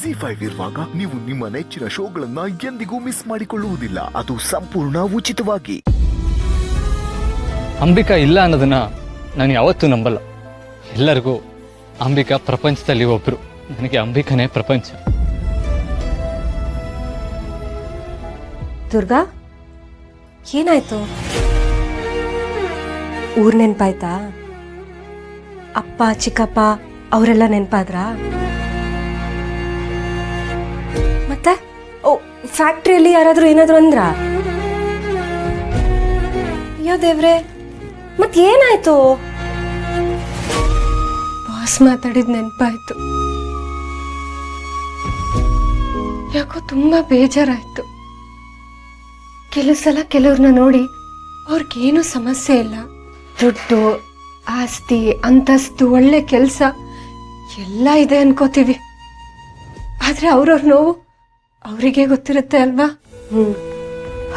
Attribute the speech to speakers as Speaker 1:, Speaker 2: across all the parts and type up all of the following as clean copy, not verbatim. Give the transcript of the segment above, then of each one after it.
Speaker 1: ZEE5 ಇರುವಾಗ ನೀವು ನಿಮ್ಮ ನೆಚ್ಚಿನ ಶೋಗಳನ್ನ ಎಂದಿಗೂ ಮಿಸ್ ಮಾಡಿಕೊಳ್ಳುವುದಿಲ್ಲ. ಅದು ಸಂಪೂರ್ಣ ಉಚಿತವಾಗಿ.
Speaker 2: ಅಂಬಿಕಾ ಇಲ್ಲ ಅನ್ನೋದನ್ನ ನಾನು ಯಾವತ್ತೂ ನಂಬಲ್ಲ. ಎಲ್ಲರಿಗೂ ಅಂಬಿಕಾ ಪ್ರಪಂಚದಲ್ಲಿ ಒಬ್ರು. ನನಗೆ ಅಂಬಿಕಾನೇ ಪ್ರಪಂಚ.
Speaker 3: ದುರ್ಗಾ, ಏನಾಯ್ತು? ಊರ್ ನೆನ್ಪಾಯ್ತಾ? ಅಪ್ಪ ಚಿಕ್ಕಪ್ಪ ಅವರೆಲ್ಲ ನೆನ್ಪಾದ್ರಾ? ಮತ್ತೆ ಫ್ಯಾಕ್ಟ್ರಿಯಲ್ಲಿ ಯಾರಾದ್ರೂ ಏನಾದ್ರು ಅಂದ್ರ? ಅಯ್ಯೋ ದೇವ್ರೆ, ಮತ್ ಏನಾಯ್ತು? ಬಾಸ್ ಮಾತಾಡಿದ್ ನೆನ್ಪಾಯ್ತು. ಯಾಕೋ ತುಂಬಾ ಬೇಜಾರಾಯ್ತು. ಕೆಲವು ಸಲ ಕೆಲವ್ರನ್ನ ನೋಡಿ ಅವ್ರಿಗೇನು ಸಮಸ್ಯೆ ಇಲ್ಲ, ದುಡ್ಡು ಆಸ್ತಿ ಅಂತಸ್ತು ಒಳ್ಳೆ ಕೆಲಸ ಎಲ್ಲ ಇದೆ ಅನ್ಕೋತೀವಿ. ಆದ್ರೆ ಅವ್ರವ್ರ ನೋವು ಅವರಿಗೆ ಗೊತ್ತಿರುತ್ತೆ ಅಲ್ವಾ?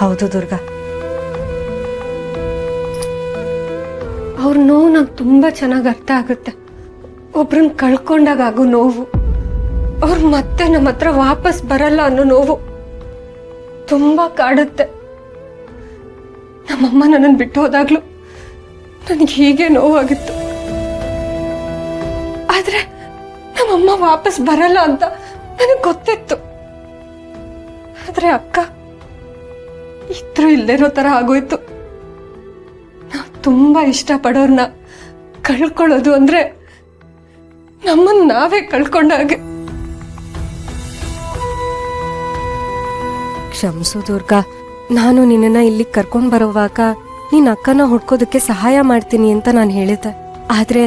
Speaker 3: ಹೌದು ದುರ್ಗಾ, ಅವ್ರ ನೋವು ನಂಗೆ ತುಂಬಾ ಚೆನ್ನಾಗಿ ಅರ್ಥ ಆಗುತ್ತೆ. ಒಬ್ರನ್ನ ಕಳ್ಕೊಂಡಾಗ ಆಗೋ ನೋವು, ಅವ್ರು ಮತ್ತೆ ನಮ್ಮ ಹತ್ರ ವಾಪಸ್ ಬರಲ್ಲ ಅನ್ನೋ ನೋವು ತುಂಬಾ ಕಾಡುತ್ತೆ. ನಮ್ಮಮ್ಮ ನನ್ನನ್ನು ಬಿಟ್ಟು ಹೋದಾಗ್ಲೂ ನನಗೆ ಹೀಗೆ ನೋವಾಗಿತ್ತು. ಆದ್ರೆ ನಮ್ಮಮ್ಮ ವಾಪಸ್ ಬರಲ್ಲ ಅಂತ ನನಗೆ ಗೊತ್ತಿತ್ತು. ಆದ್ರೆ ಅಕ್ಕ ಇದ್ರು ಇಲ್ದೇನೋ ತರ ಆಗೋಯ್ತು. ನಾವು ತುಂಬಾ ಇಷ್ಟಪಡೋರ್ನ ಕಳ್ಕೊಳ್ಳೋದು ಅಂದ್ರೆ ನಮ್ಮನ್ನ ನಾವೇ ಕಳ್ಕೊಂಡಾಗೆ. ಕ್ಷಮಿಸು ದುರ್ಗಾ, ನಾನು ನಿನ್ನನ್ನ ಇಲ್ಲಿ ಕರ್ಕೊಂಡ್ ಬರೋವಾಗ ನಿನ್ನ ಅಕ್ಕನ ಹುಡ್ಕೋದಕ್ಕೆ ಸಹಾಯ ಮಾಡ್ತೀನಿ ಅಂತ ನಾನು ಹೇಳಿದ್ದೆ. ಆದ್ರೆ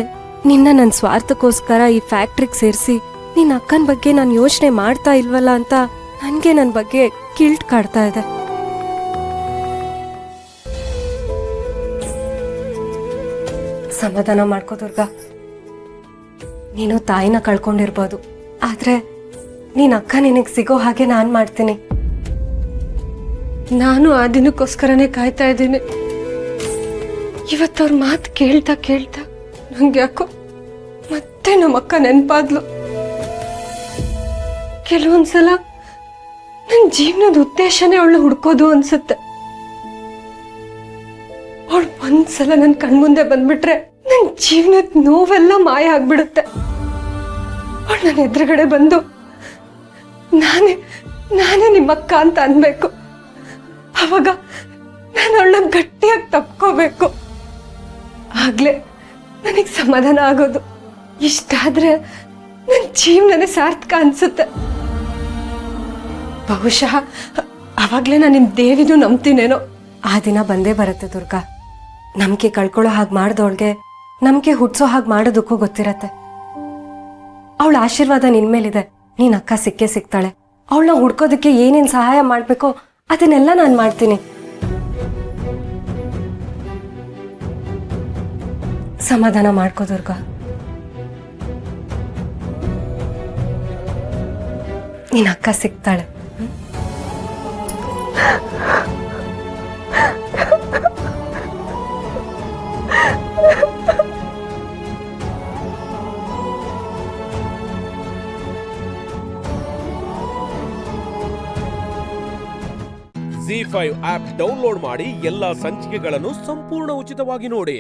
Speaker 3: ನಿನ್ನ ನನ್ನ ಸ್ವಾರ್ಥಕ್ಕೋಸ್ಕರ ಈ ಫ್ಯಾಕ್ಟ್ರಿಗೆ ಸೇರಿಸಿ ನಿನ್ನ ಅಕ್ಕನ ಬಗ್ಗೆ ನಾನು ಯೋಚನೆ ಮಾಡ್ತಾ ಇಲ್ವಲ್ಲ ಅಂತ ನನ್ಗೆ ನನ್ನ ಬಗ್ಗೆ ಗಿಲ್ಟ್ ಕಾಡ್ತಾ ಇದೆ. ಸಮಾಧಾನ ಮಾಡ್ಕೋ ದುರ್ಗಾ. ನೀನು ತಾಯಿನ ಕಳ್ಕೊಂಡಿರ್ಬೋದು, ಆದ್ರೆ ನಿನ್ನ ಅಕ್ಕ ನಿನಗೆ ಸಿಗೋ ಹಾಗೆ ನಾನ್ ಮಾಡ್ತೀನಿ. ನಾನು ಆ ದಿನಕ್ಕೋಸ್ಕರನೇ ಕಾಯ್ತಾ ಇದ್ದೀನಿ. ಇವತ್ತವ್ರ ಮಾತು ಕೇಳ್ತಾ ಕೇಳ್ತಾ ನಂಗೆ ಯಾಕೋ ಮತ್ತೆ ನಮ್ಮ ಅಕ್ಕ ನೆನ್ಪಾದ್ಲು. ಕೆಲವೊಂದ್ಸಲ ನನ್ನ ಜೀವನದ ಉದ್ದೇಶನೇ ಅವಳು ಹುಡ್ಕೋದು ಅನ್ಸುತ್ತೆ. ಅವಳು ಒಂದ್ಸಲ ನನ್ನ ಕಣ್ಮುಂದೆ ಬಂದ್ಬಿಟ್ರೆ ನನ್ನ ಜೀವನದ ನೋವೆಲ್ಲ ಮಾಯ ಆಗ್ಬಿಡುತ್ತೆ. ಅವಳು ನನ್ನ ಎದುರುಗಡೆ ಬಂದು ನಾನೇ ನಿಮ್ಮಕ್ಕ ಅಂತ ಅನ್ಬೇಕು. ಅವಾಗ ನಾನು ಅವಳನ್ನ ಗಟ್ಟಿಯಾಗಿ ತಪ್ಕೋಬೇಕು. ಆಗ್ಲೇ ನನಗೆ ಸಮಾಧಾನ ಆಗೋದು. ಇಷ್ಟಾದ್ರೆ ನನ್ನ ಜೀವನನೇ ಸಾರ್ಥಕ ಅನ್ಸುತ್ತೆ. ಬಹುಶಃ ಅವಾಗ್ಲೇ ನಾನು ನಿಮ್ ದೇವಿನೂ ನಂಬ್ತೀನೇನೋ. ಆ ದಿನ ಬಂದೇ ಬರುತ್ತೆ ದುರ್ಗಾ. ನಂಬಿಕೆ ಕಳ್ಕೊಳ್ಳೋ ಹಾಗೆ ಮಾಡ್ದವಳ್ಗೆ ನಂಬಿಕೆ ಹುಟ್ಸೋ ಹಾಗೆ ಮಾಡೋದಕ್ಕೂ ಗೊತ್ತಿರತ್ತೆ. ಅವಳ ಆಶೀರ್ವಾದ ನಿನ್ ಮೇಲಿದೆ. ನೀನ್ ಅಕ್ಕ ಸಿಕ್ಕೇ ಸಿಗ್ತಾಳೆ. ಅವಳನ್ನ ಹುಡ್ಕೋದಕ್ಕೆ ಏನೇನ್ ಸಹಾಯ ಮಾಡ್ಬೇಕೋ ಅದನ್ನೆಲ್ಲ ನಾನು ಮಾಡ್ತೀನಿ. ಸಮಾಧಾನ ಮಾಡ್ಕೋ ದುರ್ಗಾ. ನಿನ್ನ ಅಕ್ಕ ಸಿಗ್ತಾಳೆ.
Speaker 4: ZEE5 ಆಪ್ ಡೌನ್ಲೋಡ್ ಮಾಡಿ ಎಲ್ಲಾ ಸಂಚಿಕೆಗಳನ್ನು ಸಂಪೂರ್ಣ ಉಚಿತವಾಗಿ ನೋಡಿ.